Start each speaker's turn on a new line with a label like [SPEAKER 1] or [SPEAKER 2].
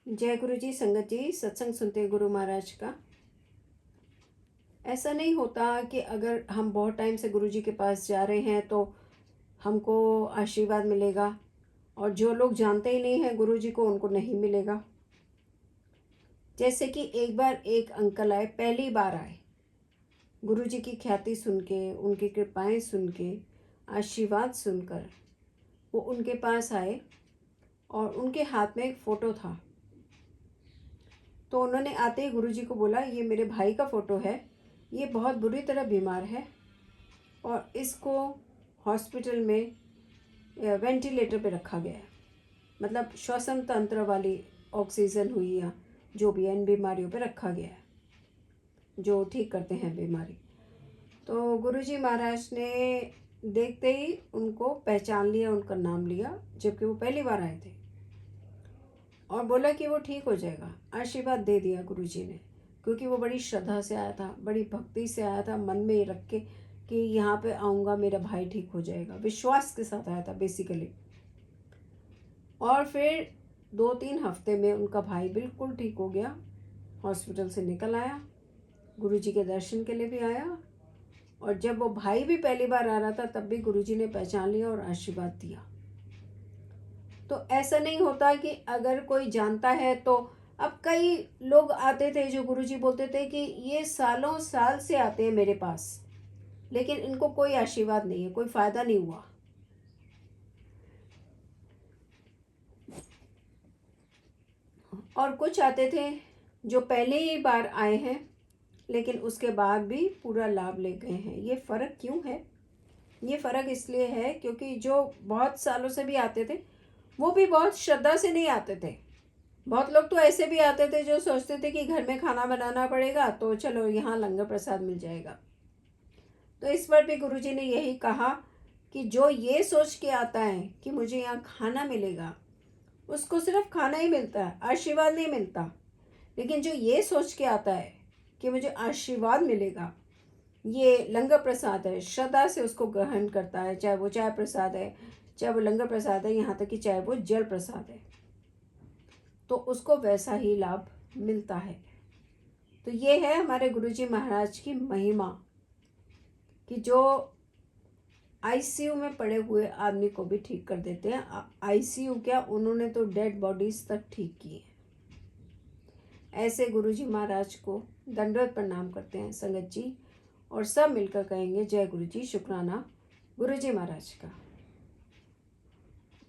[SPEAKER 1] जय गुरु जी। संगत जी, सत्संग सुनते गुरु महाराज का। ऐसा नहीं होता कि अगर हम बहुत टाइम से गुरु जी के पास जा रहे हैं तो हमको आशीर्वाद मिलेगा, और जो लोग जानते ही नहीं हैं गुरु जी को उनको नहीं मिलेगा। जैसे कि एक बार एक अंकल आए, पहली बार आए, गुरु जी की ख्याति सुन के, उनकी कृपाएं सुन के, आशीर्वाद सुनकर वो उनके पास आए और उनके हाथ में एक फ़ोटो था। तो उन्होंने आते ही गुरुजी को बोला, ये मेरे भाई का फ़ोटो है, ये बहुत बुरी तरह बीमार है और इसको हॉस्पिटल में वेंटिलेटर पे रखा गया है। मतलब श्वसन तंत्र वाली ऑक्सीजन हुई या जो भी है, इन बीमारियों पे रखा गया है जो ठीक करते हैं बीमारी। तो गुरुजी महाराज ने देखते ही उनको पहचान लिया, उनका नाम लिया, जबकि वो पहली बार आए थे, और बोला कि वो ठीक हो जाएगा। आशीर्वाद दे दिया गुरुजी ने, क्योंकि वो बड़ी श्रद्धा से आया था, बड़ी भक्ति से आया था, मन में रख के कि यहाँ पे आऊँगा मेरा भाई ठीक हो जाएगा। विश्वास के साथ आया था बेसिकली। और फिर 2-3 हफ्ते में उनका भाई बिल्कुल ठीक हो गया, हॉस्पिटल से निकल आया, गुरुजी के दर्शन के लिए भी आया। और जब वो भाई भी पहली बार आ रहा था तब भी गुरुजी ने पहचान लिया और आशीर्वाद दिया। तो ऐसा नहीं होता कि अगर कोई जानता है तो। अब कई लोग आते थे जो गुरुजी बोलते थे कि ये सालों साल से आते हैं मेरे पास, लेकिन इनको कोई आशीर्वाद नहीं है, कोई फ़ायदा नहीं हुआ। और कुछ आते थे जो पहले ही बार आए हैं लेकिन उसके बाद भी पूरा लाभ ले गए हैं। ये फ़र्क क्यों है? ये फ़र्क इसलिए है क्योंकि जो बहुत सालों से भी आते थे वो भी बहुत श्रद्धा से नहीं आते थे। बहुत लोग तो ऐसे भी आते थे जो सोचते थे कि घर में खाना बनाना पड़ेगा तो चलो यहाँ लंगर प्रसाद मिल जाएगा। तो इस पर भी गुरुजी ने यही कहा कि जो ये सोच के आता है कि मुझे यहाँ खाना मिलेगा, उसको सिर्फ खाना ही मिलता है, आशीर्वाद नहीं मिलता। लेकिन जो ये सोच के आता है कि मुझे आशीर्वाद मिलेगा, ये लंगर प्रसाद है, श्रद्धा से उसको ग्रहण करता है, चाहे वो चाय प्रसाद है, चाहे वो लंगर प्रसाद है, यहाँ तक कि चाहे वो जल प्रसाद है, तो उसको वैसा ही लाभ मिलता है। तो ये है हमारे गुरुजी महाराज की महिमा कि जो आईसीयू में पड़े हुए आदमी को भी ठीक कर देते हैं। आईसीयू क्या, उन्होंने तो डेड बॉडीज तक ठीक की है। ऐसे गुरुजी महाराज को दंडवत प्रणाम करते हैं संगत जी, और सब मिलकर कहेंगे जय गुरुजी, शुक्राना गुरुजी महाराज का।